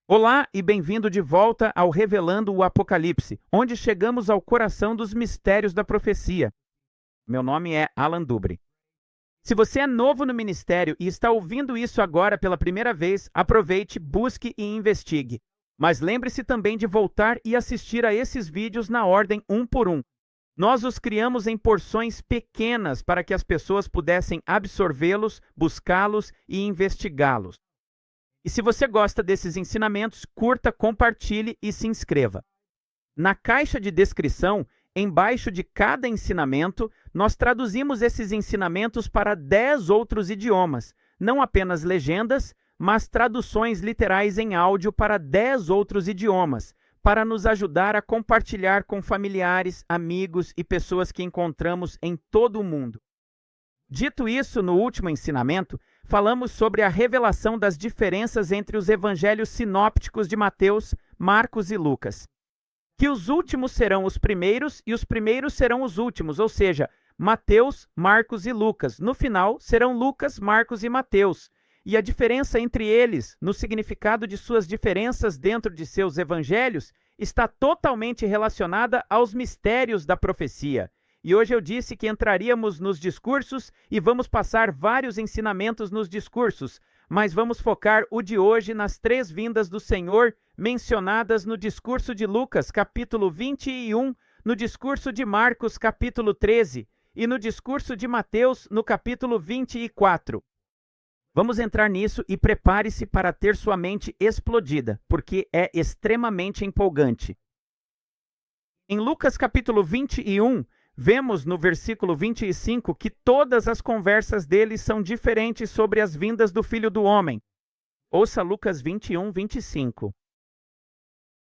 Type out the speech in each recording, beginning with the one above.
Olá e bem-vindo de volta ao Revelando o Apocalipse, onde chegamos ao coração dos mistérios da profecia. Meu nome é Alan Dubre. Se você é novo no ministério e está ouvindo isso agora pela primeira vez, aproveite, busque e investigue. Mas lembre-se também de voltar e assistir a esses vídeos na ordem um por um. Nós os criamos em porções pequenas para que as pessoas pudessem absorvê-los, buscá-los e investigá-los. E se você gosta desses ensinamentos, curta, compartilhe e se inscreva. Na caixa de descrição, embaixo de cada ensinamento, nós traduzimos esses ensinamentos para 10 outros idiomas, não apenas legendas, mas traduções literais em áudio para 10 outros idiomas, para nos ajudar a compartilhar com familiares, amigos e pessoas que encontramos em todo o mundo. Dito isso, no último ensinamento, falamos sobre a revelação das diferenças entre os evangelhos sinópticos de Mateus, Marcos e Lucas. Que os últimos serão os primeiros e os primeiros serão os últimos, ou seja, Mateus, Marcos e Lucas. No final, serão Lucas, Marcos e Mateus. E a diferença entre eles, no significado de suas diferenças dentro de seus evangelhos, está totalmente relacionada aos mistérios da profecia. E hoje eu disse que entraríamos nos discursos e vamos passar vários ensinamentos nos discursos, mas vamos focar o de hoje nas 3 vindas do Senhor mencionadas no discurso de Lucas, capítulo 21, no discurso de Marcos, capítulo 13, e no discurso de Mateus, no capítulo 24. Vamos entrar nisso e prepare-se para ter sua mente explodida, porque é extremamente empolgante. Em Lucas, capítulo 21, vemos no versículo 25 que todas as conversas deles são diferentes sobre as vindas do Filho do Homem. Ouça Lucas 21, 25.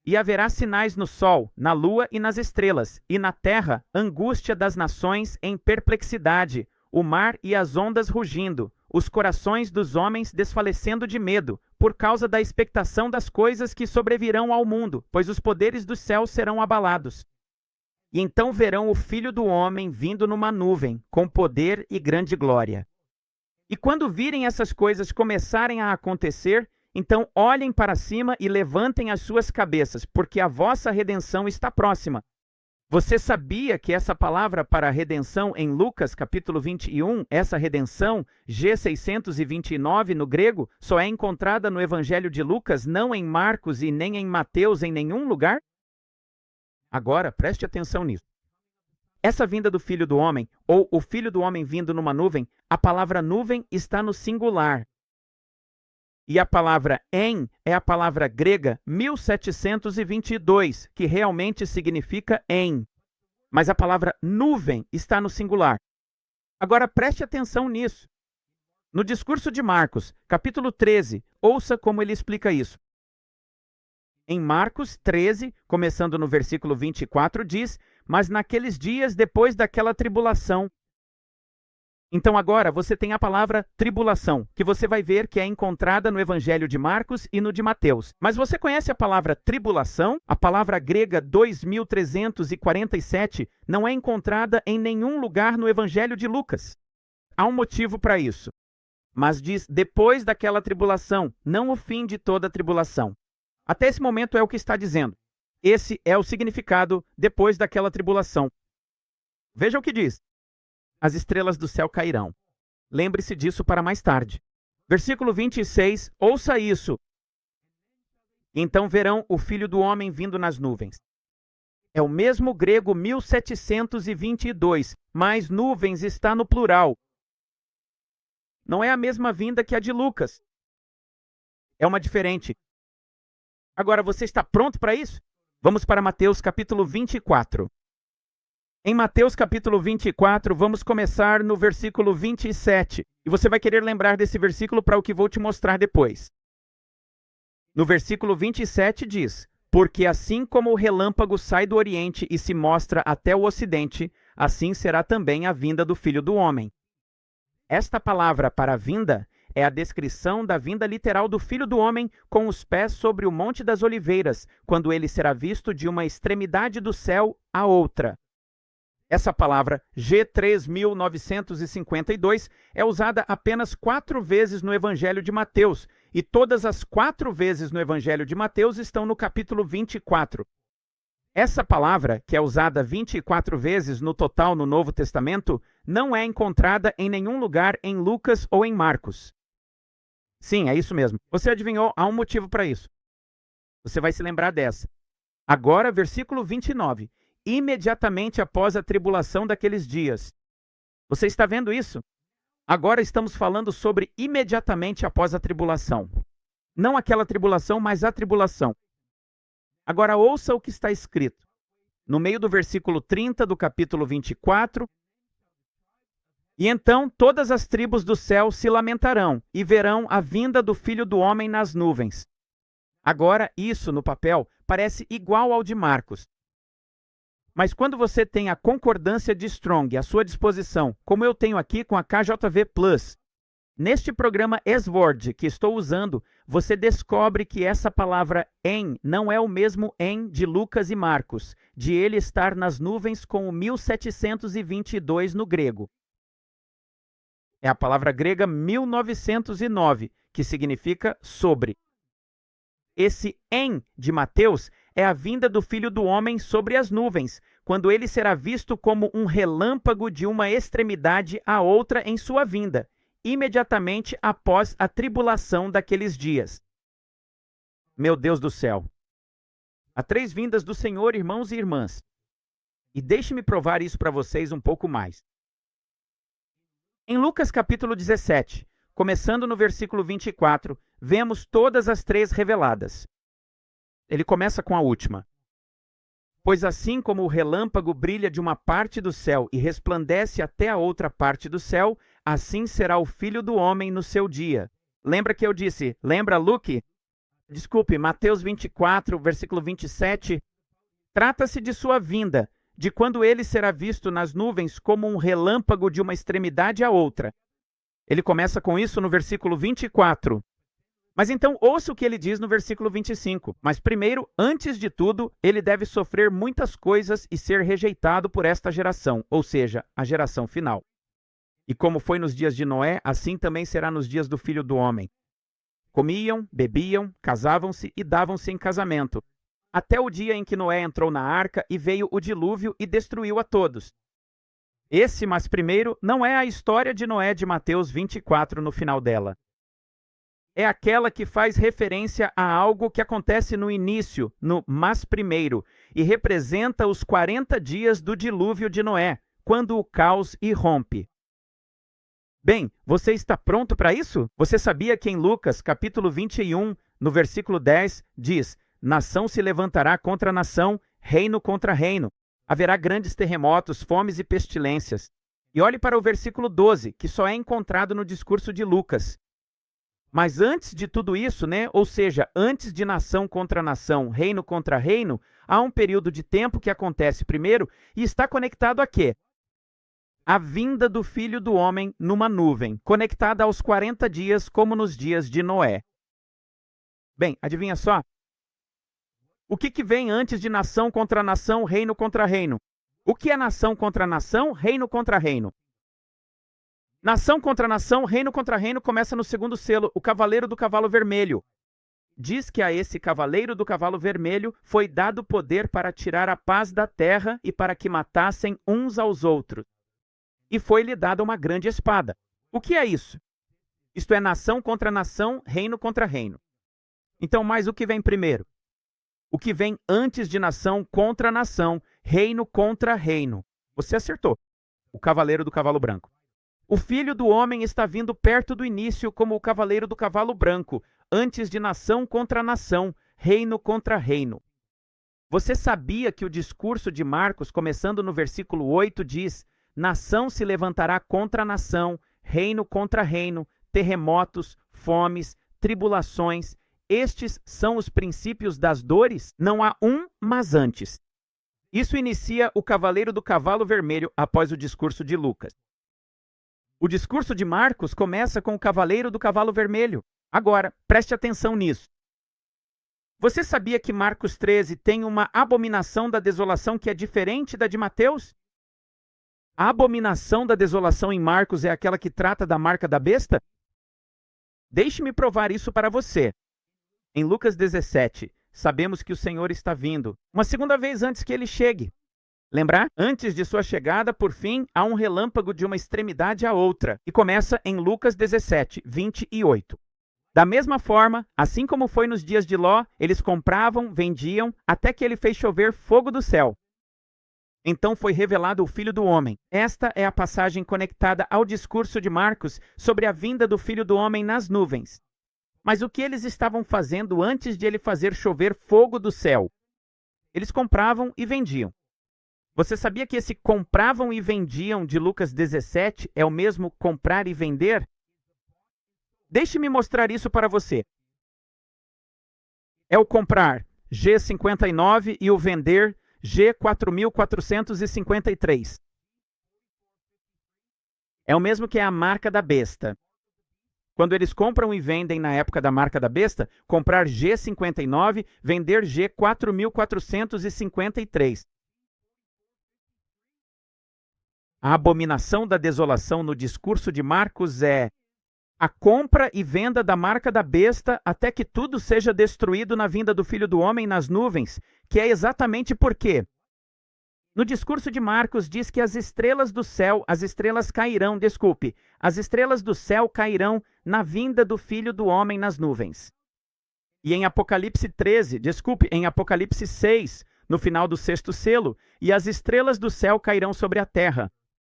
E haverá sinais no sol, na lua e nas estrelas, e na terra angústia das nações em perplexidade, o mar e as ondas rugindo, os corações dos homens desfalecendo de medo, por causa da expectação das coisas que sobrevirão ao mundo, pois os poderes dos céus serão abalados. E então verão o Filho do Homem vindo numa nuvem, com poder e grande glória. E quando virem essas coisas começarem a acontecer, então olhem para cima e levantem as suas cabeças, porque a vossa redenção está próxima. Você sabia que essa palavra para redenção em Lucas, capítulo 21, essa redenção, G629 no grego, só é encontrada no Evangelho de Lucas, não em Marcos e nem em Mateus, em nenhum lugar? Agora, preste atenção nisso. Essa vinda do Filho do Homem, ou o Filho do Homem vindo numa nuvem, a palavra nuvem está no singular. E a palavra em é a palavra grega 1722, que realmente significa em. Mas a palavra nuvem está no singular. Agora, preste atenção nisso. No discurso de Marcos, capítulo 13, ouça como ele explica isso. Em Marcos 13, começando no versículo 24, diz: mas naqueles dias depois daquela tribulação. Então agora você tem a palavra tribulação, que você vai ver que é encontrada no Evangelho de Marcos e no de Mateus. Mas você conhece a palavra tribulação? A palavra grega 2347 não é encontrada em nenhum lugar no Evangelho de Lucas. Há um motivo para isso. Mas diz depois daquela tribulação, não o fim de toda a tribulação. Até esse momento é o que está dizendo. Esse é o significado depois daquela tribulação. Veja o que diz. As estrelas do céu cairão. Lembre-se disso para mais tarde. Versículo 26, ouça isso. Então verão o Filho do Homem vindo nas nuvens. É o mesmo grego 1722, mas nuvens está no plural. Não é a mesma vinda que a de Lucas. É uma diferente. Agora, você está pronto para isso? Vamos para Mateus capítulo 24. Em Mateus capítulo 24, vamos começar no versículo 27. E você vai querer lembrar desse versículo para o que vou te mostrar depois. No versículo 27 diz: porque assim como o relâmpago sai do oriente e se mostra até o ocidente, assim será também a vinda do Filho do Homem. Esta palavra para vinda é a descrição da vinda literal do Filho do Homem com os pés sobre o Monte das Oliveiras, quando ele será visto de uma extremidade do céu à outra. Essa palavra G3952 é usada apenas 4 vezes no Evangelho de Mateus e todas as 4 vezes no Evangelho de Mateus estão no capítulo 24. Essa palavra, que é usada 24 vezes no total no Novo Testamento, não é encontrada em nenhum lugar em Lucas ou em Marcos. Sim, é isso mesmo. Você adivinhou, há um motivo para isso. Você vai se lembrar dessa. Agora, versículo 29. Imediatamente após a tribulação daqueles dias. Você está vendo isso? Agora estamos falando sobre imediatamente após a tribulação. Não aquela tribulação, mas a tribulação. Agora ouça o que está escrito. No meio do versículo 30 do capítulo 24. E então todas as tribos do céu se lamentarão e verão a vinda do Filho do Homem nas nuvens. Agora, isso no papel parece igual ao de Marcos. Mas quando você tem a concordância de Strong à sua disposição, como eu tenho aqui com a KJV Plus, neste programa S-Word que estou usando, você descobre que essa palavra em não é o mesmo em de Lucas e Marcos, de ele estar nas nuvens com o 1722 no grego. É a palavra grega 1909, que significa sobre. Esse em de Mateus é a vinda do Filho do Homem sobre as nuvens, quando ele será visto como um relâmpago de uma extremidade à outra em sua vinda, imediatamente após a tribulação daqueles dias. Meu Deus do céu! Há 3 vindas do Senhor, irmãos e irmãs. E deixe-me provar isso para vocês um pouco mais. Em Lucas capítulo 17, começando no versículo 24, vemos todas as 3 reveladas. Ele começa com a última. Pois assim como o relâmpago brilha de uma parte do céu e resplandece até a outra parte do céu, assim será o Filho do Homem no seu dia. Lembra que eu disse, lembra Luke? Desculpe, Mateus 24, versículo 27. Trata-se de sua vinda, de quando ele será visto nas nuvens como um relâmpago de uma extremidade à outra. Ele começa com isso no versículo 24. Mas então ouça o que ele diz no versículo 25. Mas primeiro, antes de tudo, ele deve sofrer muitas coisas e ser rejeitado por esta geração, ou seja, a geração final. E como foi nos dias de Noé, assim também será nos dias do Filho do Homem. Comiam, bebiam, casavam-se e davam-se em casamento, até o dia em que Noé entrou na arca e veio o dilúvio e destruiu a todos. Esse, mas primeiro, não é a história de Noé de Mateus 24 no final dela. É aquela que faz referência a algo que acontece no início, no mas primeiro, e representa os 40 dias do dilúvio de Noé, quando o caos irrompe. Bem, você está pronto para isso? Você sabia que em Lucas, capítulo 21, no versículo 10, diz: nação se levantará contra nação, reino contra reino. Haverá grandes terremotos, fomes e pestilências. E olhe para o versículo 12, que só é encontrado no discurso de Lucas. Mas antes de tudo isso, ou seja, antes de nação contra nação, reino contra reino, há um período de tempo que acontece primeiro e está conectado a quê? A vinda do Filho do Homem numa nuvem, conectada aos 40 dias como nos dias de Noé. Bem, adivinha só? O que vem antes de nação contra nação, reino contra reino? O que é nação contra nação, reino contra reino? Nação contra nação, reino contra reino começa no segundo selo, o cavaleiro do cavalo vermelho. Diz que a esse cavaleiro do cavalo vermelho foi dado poder para tirar a paz da terra e para que matassem uns aos outros. E foi-lhe dada uma grande espada. O que é isso? Isto é nação contra nação, reino contra reino. Então, mas o que vem primeiro? O que vem antes de nação contra nação, reino contra reino. Você acertou. O cavaleiro do cavalo branco. O Filho do Homem está vindo perto do início como o cavaleiro do cavalo branco, antes de nação contra nação, reino contra reino. Você sabia que o discurso de Marcos, começando no versículo 8, diz: nação se levantará contra nação, reino contra reino, terremotos, fomes, tribulações. Estes são os princípios das dores? Não há um, mas antes. Isso inicia o cavaleiro do cavalo vermelho após o discurso de Lucas. O discurso de Marcos começa com o cavaleiro do cavalo vermelho. Agora, preste atenção nisso. Você sabia que Marcos 13 tem uma abominação da desolação que é diferente da de Mateus? A abominação da desolação em Marcos é aquela que trata da marca da besta? Deixe-me provar isso para você. Em Lucas 17, sabemos que o Senhor está vindo, uma segunda vez antes que ele chegue. Lembrar? Antes de sua chegada, por fim, há um relâmpago de uma extremidade à outra, e começa em Lucas 17, 28. Da mesma forma, assim como foi nos dias de Ló, eles compravam, vendiam, até que ele fez chover fogo do céu. Então foi revelado o Filho do Homem. Esta é a passagem conectada ao discurso de Marcos sobre a vinda do Filho do Homem nas nuvens. Mas o que eles estavam fazendo antes de ele fazer chover fogo do céu? Eles compravam e vendiam. Você sabia que esse compravam e vendiam de Lucas 17 é o mesmo comprar e vender? Deixe-me mostrar isso para você. É o comprar G59 e o vender G4453. É o mesmo que a marca da besta. Quando eles compram e vendem na época da marca da besta, comprar G59, vender G4453. A abominação da desolação no discurso de Marcos é a compra e venda da marca da besta até que tudo seja destruído na vinda do Filho do Homem nas nuvens, que é exatamente por quê? No discurso de Marcos diz que as estrelas do céu cairão na vinda do Filho do Homem nas nuvens. E em Apocalipse 6, no final do sexto selo, e as estrelas do céu cairão sobre a terra.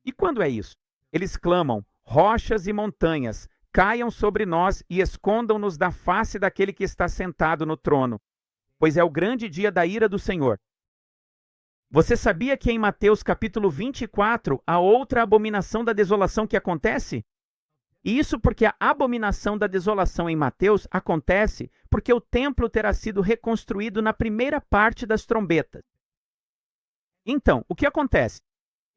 E quando é isso? Eles clamam, rochas e montanhas, caiam sobre nós e escondam-nos da face daquele que está sentado no trono, pois é o grande dia da ira do Senhor. Você sabia que em Mateus capítulo 24 há outra abominação da desolação que acontece? E isso porque a abominação da desolação em Mateus acontece porque o templo terá sido reconstruído na primeira parte das trombetas. Então, o que acontece?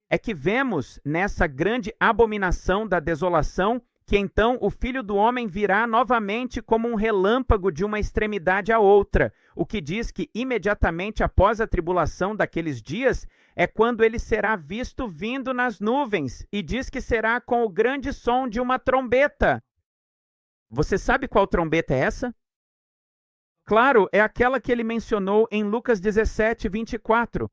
É que vemos nessa grande abominação da desolação que então o Filho do Homem virá novamente como um relâmpago de uma extremidade à outra, o que diz que imediatamente após a tribulação daqueles dias é quando ele será visto vindo nas nuvens, e diz que será com o grande som de uma trombeta. Você sabe qual trombeta é essa? Claro, é aquela que ele mencionou em Lucas 17, 24.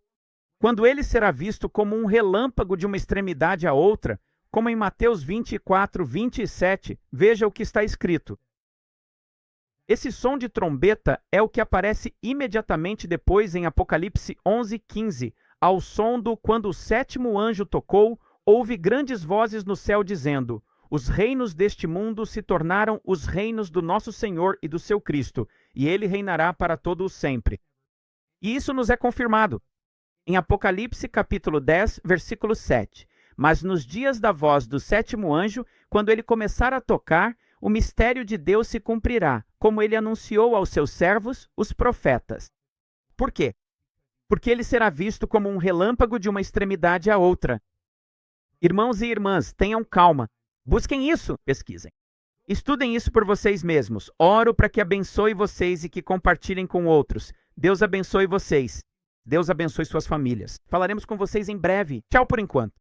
Quando ele será visto como um relâmpago de uma extremidade à outra, como em Mateus 24, 27, veja o que está escrito. Esse som de trombeta é o que aparece imediatamente depois em Apocalipse 11, 15. Ao som do quando o sétimo anjo tocou, houve grandes vozes no céu dizendo: os reinos deste mundo se tornaram os reinos do nosso Senhor e do seu Cristo, e ele reinará para todo o sempre. E isso nos é confirmado em Apocalipse capítulo 10, versículo 7. Mas nos dias da voz do sétimo anjo, quando ele começar a tocar, o mistério de Deus se cumprirá, como ele anunciou aos seus servos, os profetas. Por quê? Porque ele será visto como um relâmpago de uma extremidade à outra. Irmãos e irmãs, tenham calma. Busquem isso, pesquisem. Estudem isso por vocês mesmos. Oro para que abençoe vocês e que compartilhem com outros. Deus abençoe vocês. Deus abençoe suas famílias. Falaremos com vocês em breve. Tchau por enquanto.